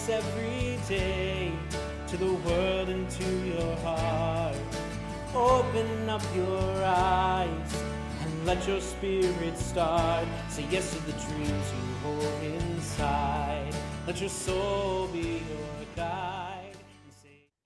voice every day to the world and to your heart. Open up your eyes and let your spirit start. Say yes to the dreams you hold inside. Let your soul be your guide.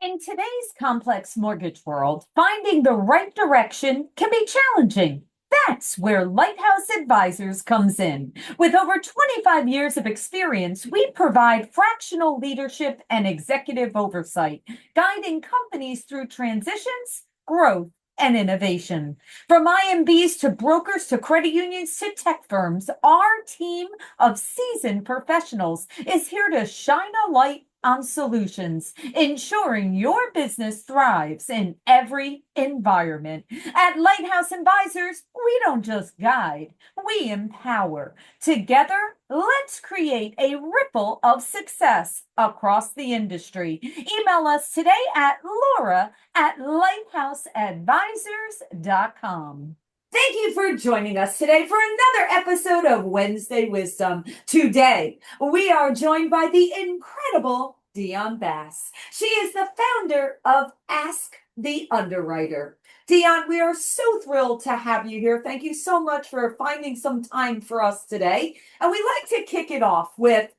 In today's complex mortgage world, finding the right direction can be challenging. That's where Lighthouse Advisors comes in. With over 25 years of experience, we provide fractional leadership and executive oversight, guiding companies through transitions, growth, and innovation. From IMBs to brokers to credit unions to tech firms, our team of seasoned professionals is here to shine a light on solutions, ensuring your business thrives in every environment. At Lighthouse Advisors, we don't just guide, we empower. Together, let's create a ripple of success across the industry. Email us today at laura@lighthouseadvisors.com. Thank you for joining us today for another episode of Wednesday Wisdom. Today, we are joined by the incredible Dionne Bass. She is the founder of Ask the Underwriter. Dionne, we are so thrilled to have you here. Thank you so much for finding some time for us today. And we like to kick it off with,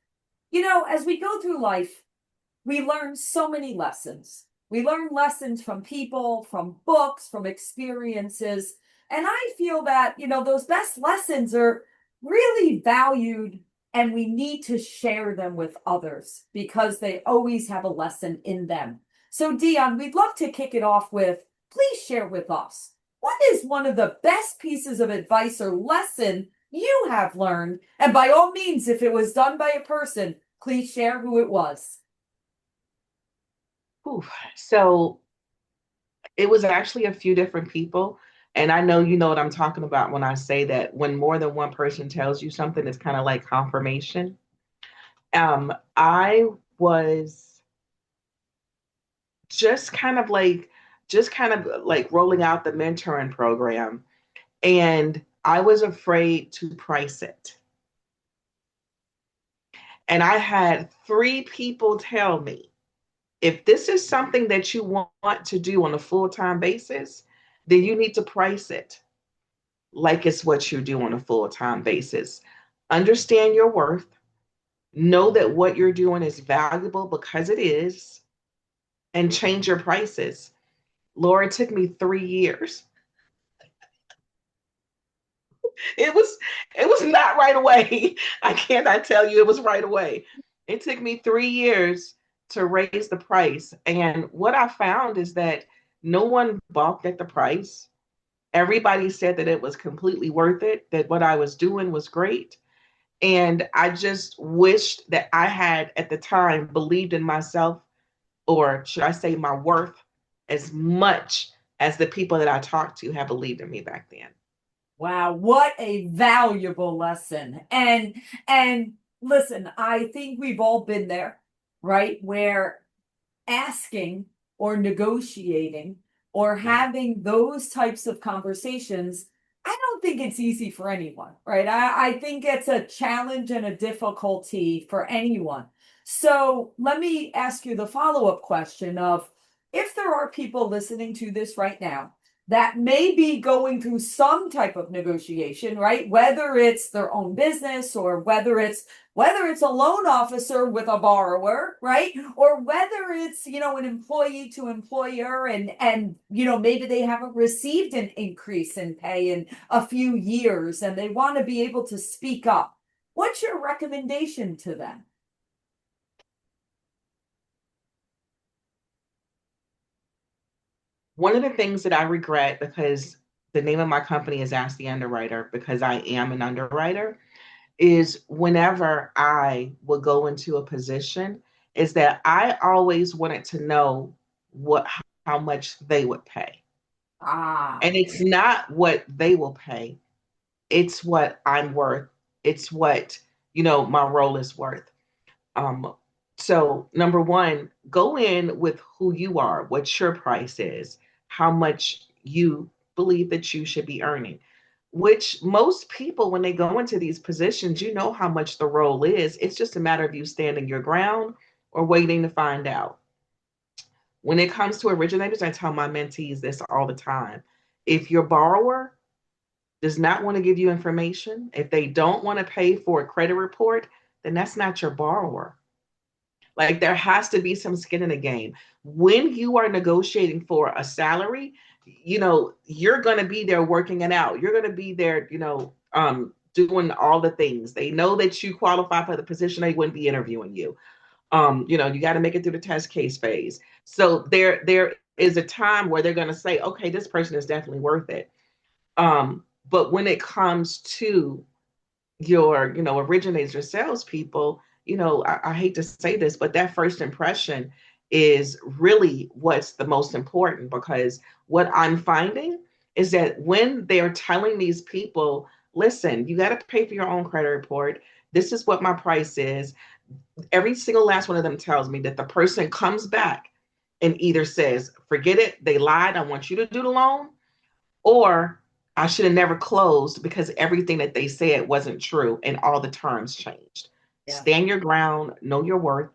as we go through life, we learn so many lessons. We learn lessons from people, from books, from experiences. And I feel that, those best lessons are really valued and we need to share them with others because they always have a lesson in them. So Dionne, we'd love to kick it off with, please share with us, what is one of the best pieces of advice or lesson you have learned? And by all means, if it was done by a person, please share who it was. So it was actually a few different people. And I know you know what I'm talking about when I say that when more than one person tells you something, it's kind of like confirmation. I was just kind of like rolling out the mentoring program, and I was afraid to price it. And I had 3 people tell me, if this is something that you want to do on a full-time basis, then you need to price it like it's what you do on a full-time basis. Understand your worth. Know that what you're doing is valuable because it is, and change your prices. Laura, it took me 3 years. It was not right away. I cannot tell you it was right away. It took me 3 years to raise the price. And what I found is that no one balked at the price. Everybody said that it was completely worth it, that what I was doing was great. And I just wished that I had at the time believed in myself, or should I say my worth, as much as the people that I talked to have believed in me back then. Wow, what a valuable lesson. And listen, I think we've all been there, right? Where asking or negotiating or having those types of conversations, I don't think it's easy for anyone, right? I think it's a challenge and a difficulty for anyone. So let me ask you the follow-up question of, if there are people listening to this right now that may be going through some type of negotiation, right? Whether it's their own business or whether it's a loan officer with a borrower, right? Or whether it's, an employee to employer and maybe they haven't received an increase in pay in a few years and they want to be able to speak up. What's your recommendation to them? One of the things that I regret, because the name of my company is Ask the Underwriter, because I am an underwriter, is whenever I would go into a position, is that I always wanted to know how much they would pay. And it's not what they will pay, it's what I'm worth. It's what, my role is worth. So number one, go in with who you are, what your price is, how much you believe that you should be earning, which most people, when they go into these positions, how much the role is. It's just a matter of you standing your ground or waiting to find out. When it comes to originators, I tell my mentees this all the time. If your borrower does not want to give you information, if they don't want to pay for a credit report, then that's not your borrower. Like there has to be some skin in the game. When you are negotiating for a salary, you're going to be there working it out. You're going to be there, doing all the things. They know that you qualify for the position. They wouldn't be interviewing you. You got to make it through the test case phase. So there is a time where they're going to say, okay, this person is definitely worth it. But when it comes to your, originators or salespeople, I hate to say this, but that first impression is really what's the most important, because what I'm finding is that when they're telling these people, listen, you got to pay for your own credit report. This is what my price is. Every single last one of them tells me that the person comes back and either says, forget it, they lied, I want you to do the loan, or I should have never closed because everything that they said wasn't true and all the terms changed. Yeah. Stand your ground, know your worth.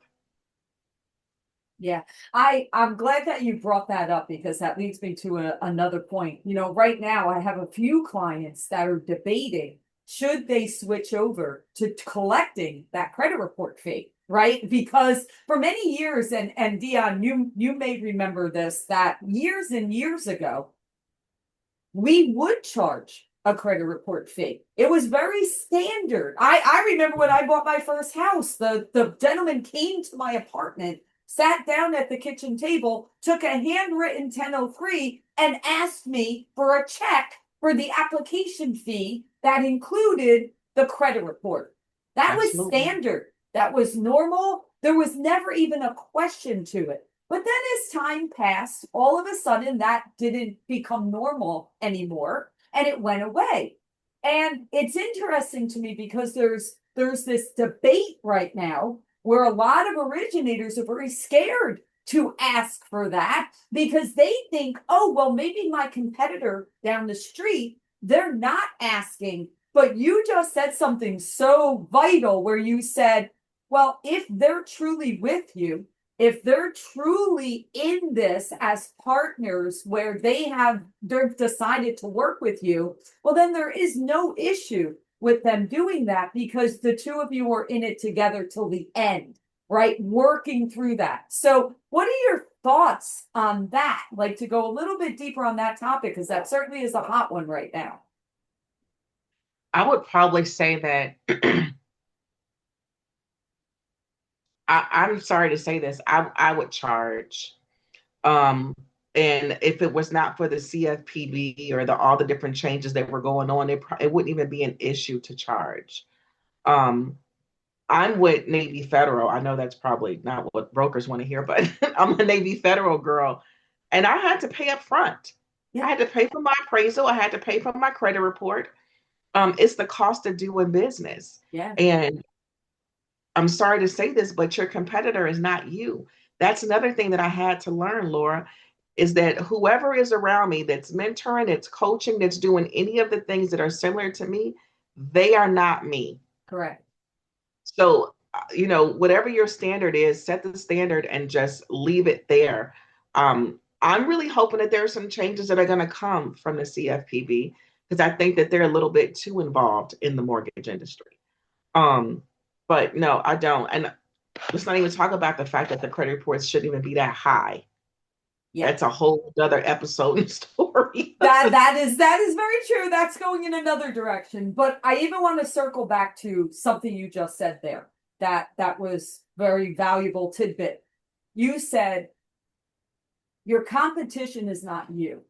Yeah, I'm glad that you brought that up, because that leads me to another point. Right now I have a few clients that are debating, should they switch over to collecting that credit report fee, right? Because for many years, and Dionne, you may remember this, that years and years ago, we would charge a credit report fee. It was very standard. I remember when I bought my first house, the gentleman came to my apartment, sat down at the kitchen table, took a handwritten 1003 and asked me for a check for the application fee that included the credit report. That Absolutely. Was standard. That was normal. There was never even a question to it. But then as time passed, all of a sudden that didn't become normal anymore, and it went away. And it's interesting to me because there's this debate right now where a lot of originators are very scared to ask for that, because they think, oh, well, maybe my competitor down the street, they're not asking. But you just said something so vital where you said, well, if they're truly with you, if they're truly in this as partners where they've decided to work with you, well, then there is no issue with them doing that, because the two of you are in it together till the end, right? Working through that. So what are your thoughts on that? Like, to go a little bit deeper on that topic, because that certainly is a hot one right now. I would probably say that I'm sorry to say this, I would charge. And if it was not for the CFPB or all the different changes that were going on, it wouldn't even be an issue to charge. I'm with Navy Federal. I know that's probably not what brokers want to hear, but I'm a Navy Federal girl, and I had to pay up front. Yeah. I had to pay for my appraisal. I had to pay for my credit report. It's the cost of doing business. Yeah. And I'm sorry to say this, but your competitor is not you. That's another thing that I had to learn, Laura, is that whoever is around me that's mentoring, that's coaching, that's doing any of the things that are similar to me, they are not me. Correct. So, whatever your standard is, set the standard and just leave it there. I'm really hoping that there are some changes that are going to come from the CFPB, because I think that they're a little bit too involved in the mortgage industry. But no, I don't. And let's not even talk about the fact that the credit reports shouldn't even be that high. Yeah. That's a whole other episode and story. that is very true. That's going in another direction. But I even want to circle back to something you just said there. That was very valuable tidbit. You said your competition is not you.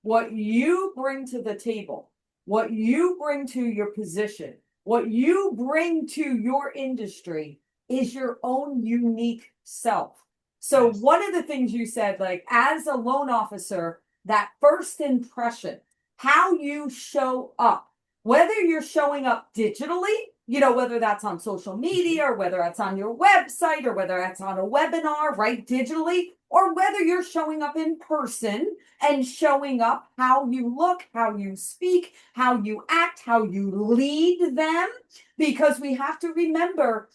What you bring to the table, what you bring to your position, what you bring to your industry is your own unique self. So yes. One of the things you said, like, as a loan officer, that first impression, how you show up, whether you're showing up digitally, whether that's on social media or whether that's on your website or whether that's on a webinar, right, digitally, or whether you're showing up in person and showing up how you look, how you speak, how you act, how you lead them. Because we have to remember,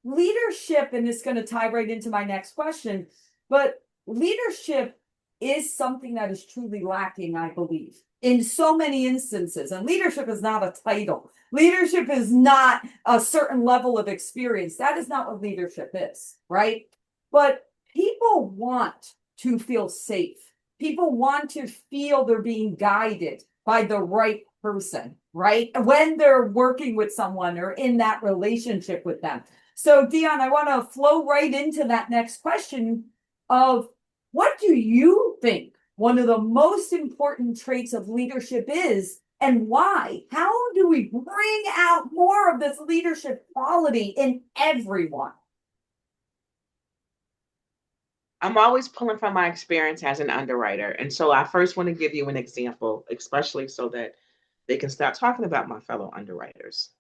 leadership, and it's going to tie right into my next question, but leadership is something that is truly lacking, I believe, in so many instances. And leadership is not a title. Leadership is not a certain level of experience. That is not what leadership is, right? But people want to feel safe. People want to feel they're being guided by the right person, right? When they're working with someone or in that relationship with them. So, Dionne, I want to flow right into that next question of what do you think one of the most important traits of leadership is, and why? How do we bring out more of this leadership quality in everyone? I'm always pulling from my experience as an underwriter. And so I first want to give you an example, especially so that they can stop talking about my fellow underwriters.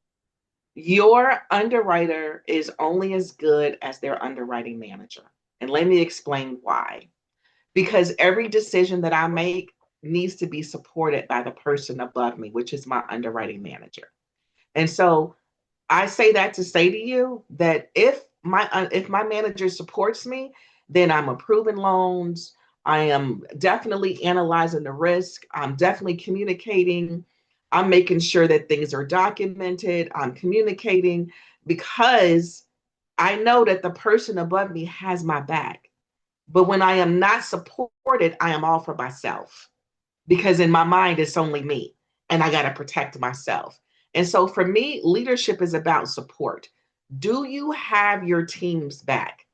Your underwriter is only as good as their underwriting manager. And let me explain why. Because every decision that I make needs to be supported by the person above me, which is my underwriting manager. And so I say that to say to you that if my manager supports me, then I'm approving loans. I am definitely analyzing the risk. I'm definitely communicating. I'm making sure that things are documented. I'm communicating because I know that the person above me has my back. But when I am not supported, I am all for myself because in my mind, it's only me and I got to protect myself. And so for me, leadership is about support. Do you have your team's back?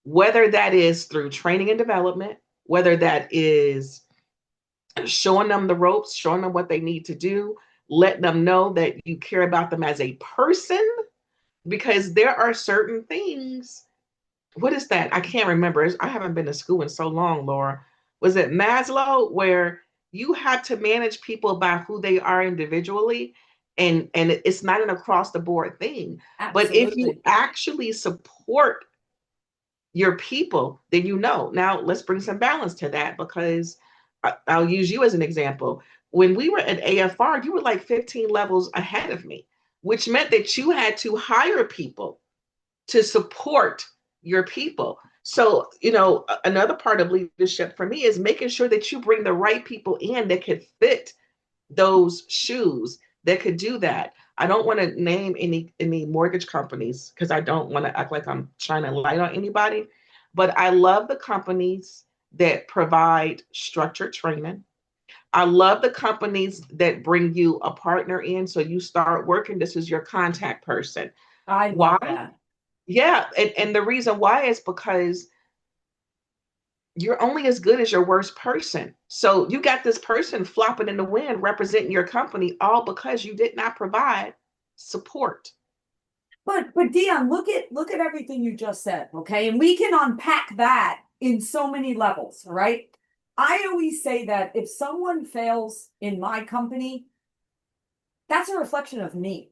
Whether that is through training and development, whether that is showing them the ropes, showing them what they need to do, letting them know that you care about them as a person, because there are certain things. What is that? I can't remember. I haven't been to school in so long, Laura. Was it Maslow where you have to manage people by who they are individually? And it's not an across the board thing. But if you Absolutely. actually support your people, then you know. Now, let's bring some balance to that because I'll use you as an example. When we were at AFR, you were like 15 levels ahead of me, which meant that you had to hire people to support your people. So, another part of leadership for me is making sure that you bring the right people in that could fit those shoes, that could do that. I don't want to name any mortgage companies because I don't want to act like I'm shining light on anybody. But I love the companies that provide structured training. I love the companies that bring you a partner in. So you start working, this is your contact person. I Why? love that. Yeah. And the reason why is because you're only as good as your worst person. So you got this person flopping in the wind representing your company all because you did not provide support. But Dionne, look at everything you just said, okay? And we can unpack that in so many levels, right? I always say that if someone fails in my company, that's a reflection of me.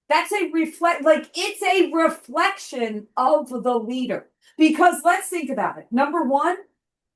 That's a it's a reflection of the leader. Because let's think about it. Number one,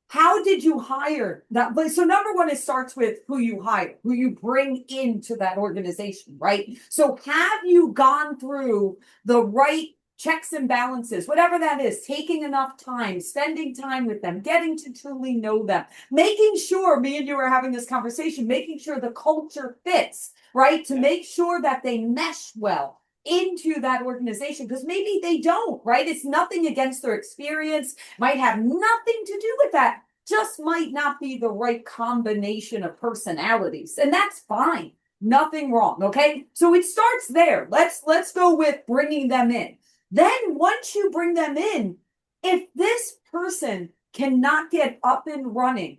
how did you hire that? So number one, it starts with who you hire, who you bring into that organization, right? So have you gone through the right checks and balances, whatever that is, taking enough time, spending time with them, getting to truly know them, making sure, me and you are having this conversation, making sure the culture fits, right? To make sure that they mesh well into that organization because maybe they don't, right? It's nothing against their experience, might have nothing to do with that, just might not be the right combination of personalities. And that's fine. Nothing wrong, okay? So it starts there. Let's go with bringing them in. Then once you bring them in, if this person cannot get up and running,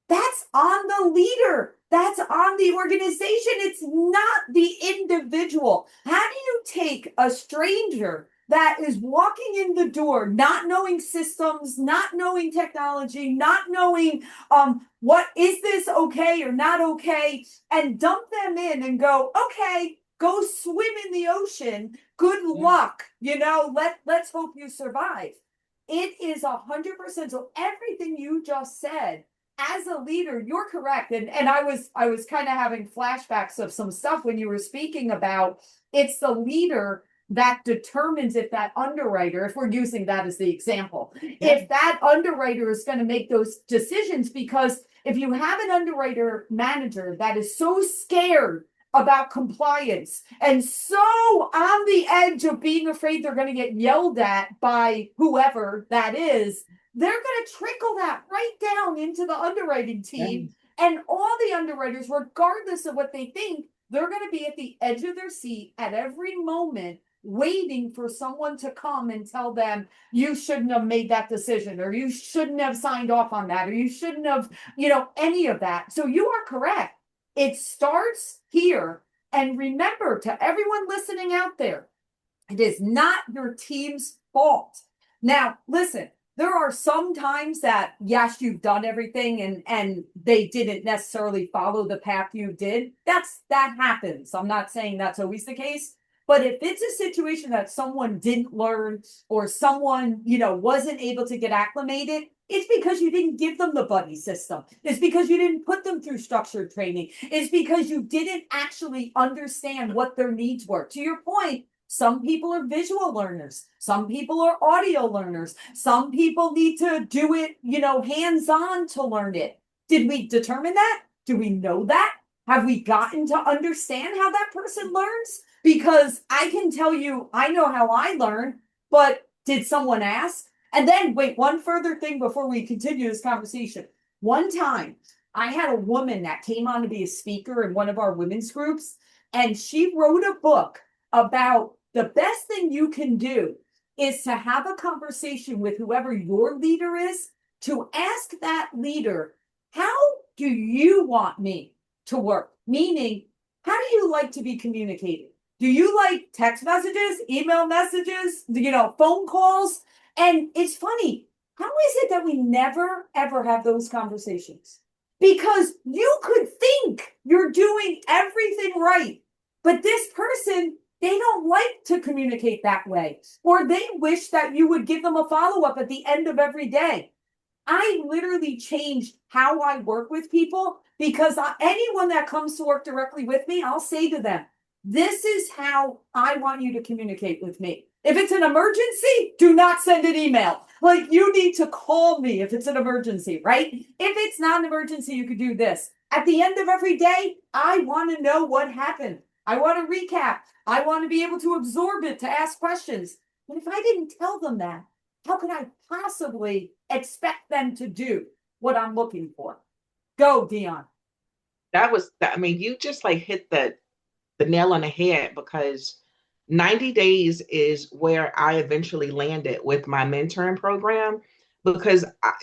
that's on the leader. That's on the organization. It's not the individual. How do you take a stranger that is walking in the door, not knowing systems, not knowing technology, not knowing what is this okay or not okay, and dump them in and go, okay, go swim in the ocean. Good luck. Let's hope you survive. It is 100%. So everything you just said as a leader, you're correct. And I was kind of having flashbacks of some stuff when you were speaking about it's the leader that determines if that underwriter, if we're using that as the example, Yeah. if that underwriter is going to make those decisions. Because if you have an underwriter manager that is so scared about compliance and so on the edge of being afraid they're going to get yelled at by whoever that is, they're going to trickle that right down into the underwriting team. And all the underwriters, regardless of what they think, they're going to be at the edge of their seat at every moment, waiting for someone to come and tell them, you shouldn't have made that decision, or you shouldn't have signed off on that, or you shouldn't have, any of that. So you are correct. It starts here. And remember, to everyone listening out there, it is not your team's fault. Now, listen, there are some times that, yes, you've done everything and they didn't necessarily follow the path you did. That happens. I'm not saying that's always the case. But if it's a situation that someone didn't learn, or someone, wasn't able to get acclimated, it's because you didn't give them the buddy system. It's because you didn't put them through structured training. It's because you didn't actually understand what their needs were. To your point, some people are visual learners. Some people are audio learners. Some people need to do it, hands-on to learn it. Did we determine that? Do we know that? Have we gotten to understand how that person learns? Because I can tell you, I know how I learn, but did someone ask? And then, wait, one further thing before we continue this conversation. One time, I had a woman that came on to be a speaker in one of our women's groups, and she wrote a book about the best thing you can do is to have a conversation with whoever your leader is, to ask that leader, how do you want me to work? Meaning, how do you like to be communicated? Do you like text messages, email messages, phone calls? And it's funny, how is it that we never, ever have those conversations? Because you could think you're doing everything right, but this person, they don't like to communicate that way, or they wish that you would give them a follow-up at the end of every day. I literally changed how I work with people, because anyone that comes to work directly with me, I'll say to them, this is how I want you to communicate with me. If it's an emergency, do not send an email. Like, you need to call me if it's an emergency, right? If it's not an emergency, you could do this. At the end of every day, I want to know what happened. I want to recap. I want to be able to absorb it, to ask questions. But if I didn't tell them that, how could I possibly expect them to do what I'm looking for? Go, Dionne. You just like hit the nail on the head, because 90 days is where I eventually landed with my mentoring program, because I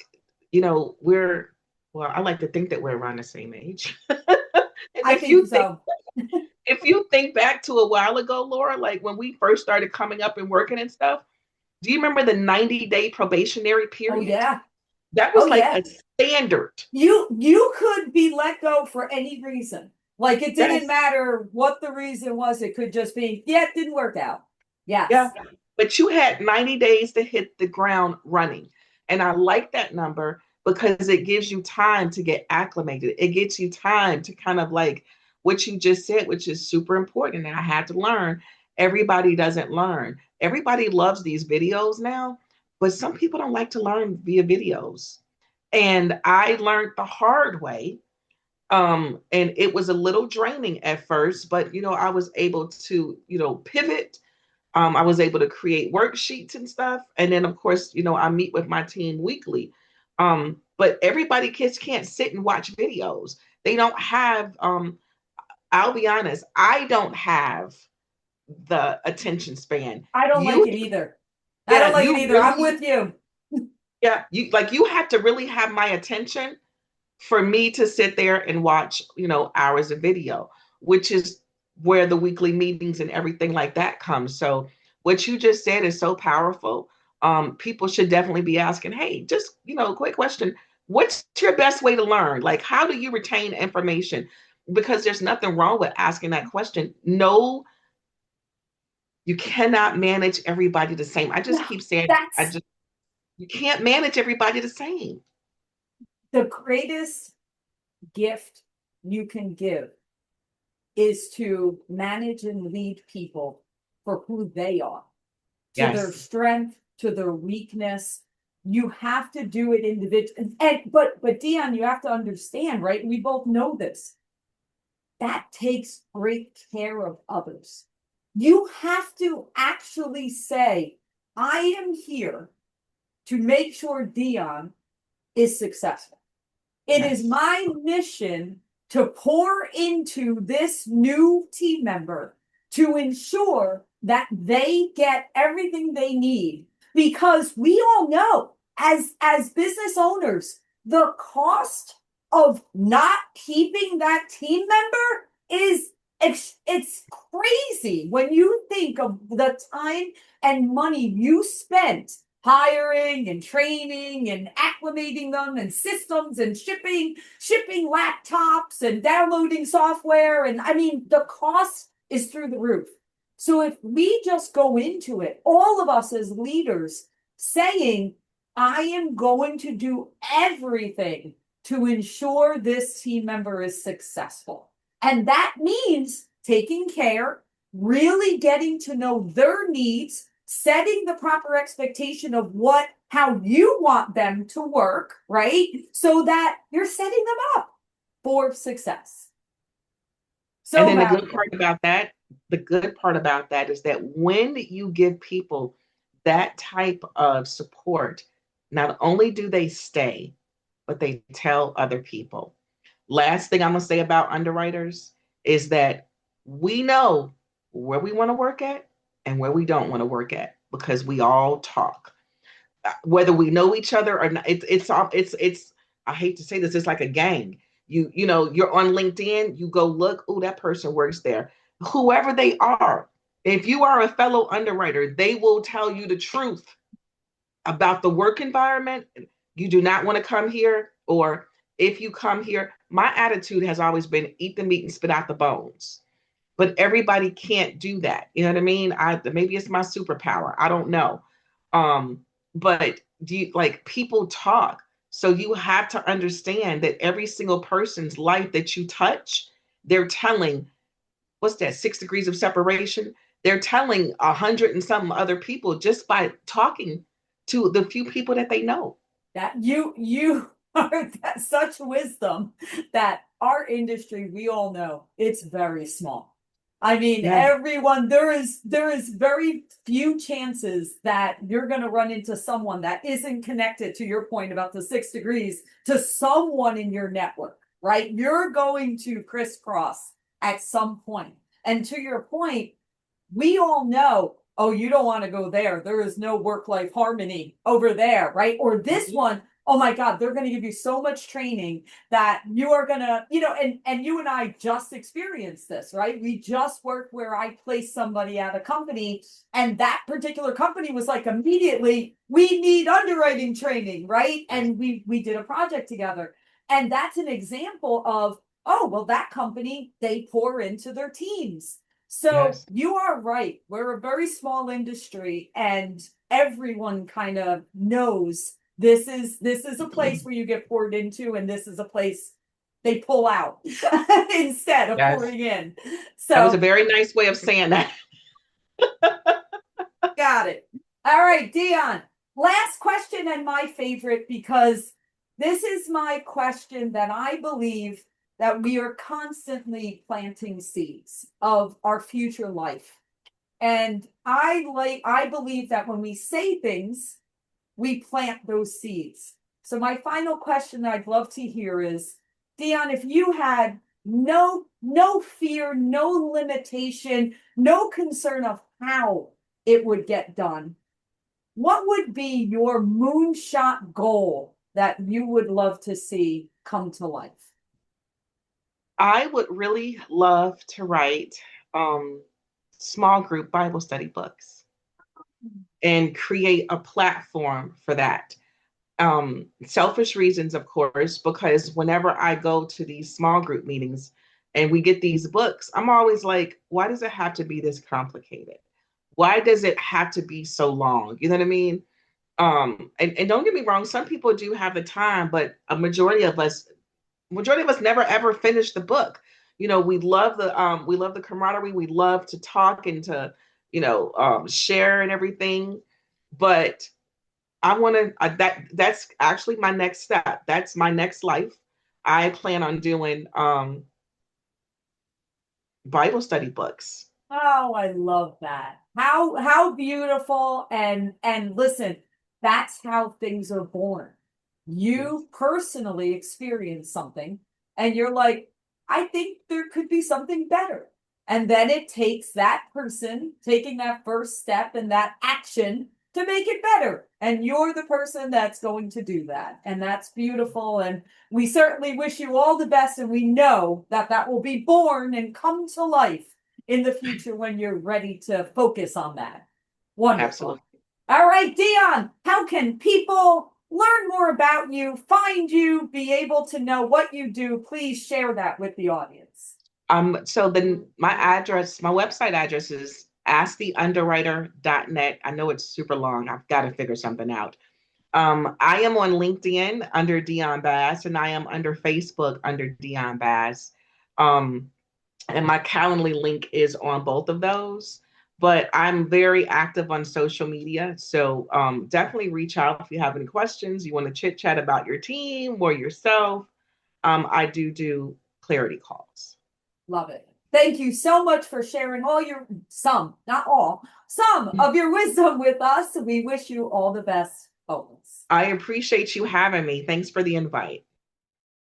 like to think that we're around the same age. I think so. If you think back to a while ago, Laura, like when we first started coming up and working and stuff, do you remember the 90-day probationary period? Oh, yeah. That was a standard. You could be let go for any reason. Like, it didn't matter what the reason was. It could just be, it didn't work out. Yes. Yeah. But you had 90 days to hit the ground running. And I like that number, because it gives you time to get acclimated. It gets you time to kind of like what you just said, which is super important. And I had to learn, everybody doesn't learn. Everybody loves these videos now, but some people don't like to learn via videos. And I learned the hard way. And it was a little draining at first, but I was able to, pivot. I was able to create worksheets and stuff. And then of course, I meet with my team weekly. But everybody kids can't sit and watch videos. They don't have, I'll be honest, I don't have the attention span. I don't like it either. I don't like it either. I'm with you. Yeah, you have to really have my attention for me to sit there and watch, hours of video, which is where the weekly meetings and everything like that comes. So what you just said is so powerful. People should definitely be asking, hey, just, quick question. What's your best way to learn? Like, how do you retain information? Because there's nothing wrong with asking that question. No, you cannot manage everybody the same. I just keep saying, you can't manage everybody the same. The greatest gift you can give is to manage and lead people for who they are, to their Yes. strength, to their weakness. You have to do it individually. But Dionne, you have to understand, right? We both know this. That takes great care of others. You have to actually say, I am here to make sure Dionne is successful. It is Yes. my mission to pour into this new team member to ensure that they get everything they need, because we all know as business owners, the cost of not keeping that team member is it's crazy when you think of the time and money you spent hiring and training and acclimating them and systems and shipping laptops and downloading software. And I mean, the cost is through the roof. So if we just go into it, all of us as leaders saying, I am going to do everything to ensure this team member is successful. And that means taking care, really getting to know their needs, setting the proper expectation of how you want them to work, right? So that you're setting them up for success. So And then valuable. the good part about that is that when you give people that type of support, not only do they stay, but they tell other people. Last thing I'm going to say about underwriters is that we know where we want to work at and where we don't want to work at, because we all talk. Whether we know each other or not, it's I hate to say this, it's like a gang. You know, you're on LinkedIn, you go look, oh, that person works there. Whoever they are, if you are a fellow underwriter, they will tell you the truth about the work environment. You do not want to come here, or if you come here, my attitude has always been eat the meat and spit out the bones. But everybody can't do that. You know what I mean? Maybe it's my superpower. I don't know. But like people talk. So you have to understand that every single person's life that you touch, they're telling, what's that, 6 degrees of separation? They're telling 100 and some other people just by talking to the few people that they know. That you are such wisdom that our industry, we all know it's very small. I mean, Yeah. everyone, there is very few chances that you're going to run into someone that isn't connected, to your point about the 6 degrees, to someone in your network, right? You're going to crisscross at some point. And to your point, we all know, oh, you don't want to go there. There is no work-life harmony over there, right? Or this one, oh my God, they're going to give you so much training that you are going to, and you and I just experienced this, right? We just worked where I placed somebody at a company, and that particular company was like, immediately, we need underwriting training, right? And we did a project together. And that's an example of, oh, well, that company, they pour into their teams. So Yes. you are right. We're a very small industry, and everyone kind of knows this is a place where you get poured into, and this is a place they pull out instead of Yes. pouring in. That was a So very nice way of saying that. got it. All right, Dionne. Last question, and my favorite, because this is my question that I believe that we are constantly planting seeds of our future life. And I believe that when we say things, we plant those seeds. So my final question that I'd love to hear is, Dionne, if you had no fear, no limitation, no concern of how it would get done, what would be your moonshot goal that you would love to see come to life? I would really love to write small group Bible study books and create a platform for that. Selfish reasons, of course, because whenever I go to these small group meetings and we get these books, I'm always like, why does it have to be this complicated? Why does it have to be so long? You know what I mean? And don't get me wrong, some people do have the time, but a majority of us never ever finish the book. You know, we love the camaraderie. We love to talk and to share and everything. But I want to, that's actually my next step. That's my next life. I plan on doing Bible study books. Oh, I love that. How beautiful, and listen, that's how things are born. Yes, You personally experience something and you're like, I think there could be something better. And then it takes that person taking that first step and that action to make it better. And you're the person that's going to do that. And that's beautiful. And we certainly wish you all the best. And we know that that will be born and come to life in the future when you're ready to focus on that. Wonderful. absolutely. All right, Dionne, how can people learn more about you, find you, be able to know what you do? Please share that with the audience. So then my website address is asktheunderwriter.net. I know it's super long. I've got to figure something out. I am on LinkedIn under Dionne Bass, and I am under Facebook under Dionne Bass. Um, and my Calendly link is on both of those. But I'm very active on social media. So definitely reach out if you have any questions, you want to chit chat about your team or yourself. I do clarity calls. Love it. Thank you so much for sharing all your, some, not all, some of your wisdom with us. We wish you all the best always. I appreciate you having me. Thanks for the invite.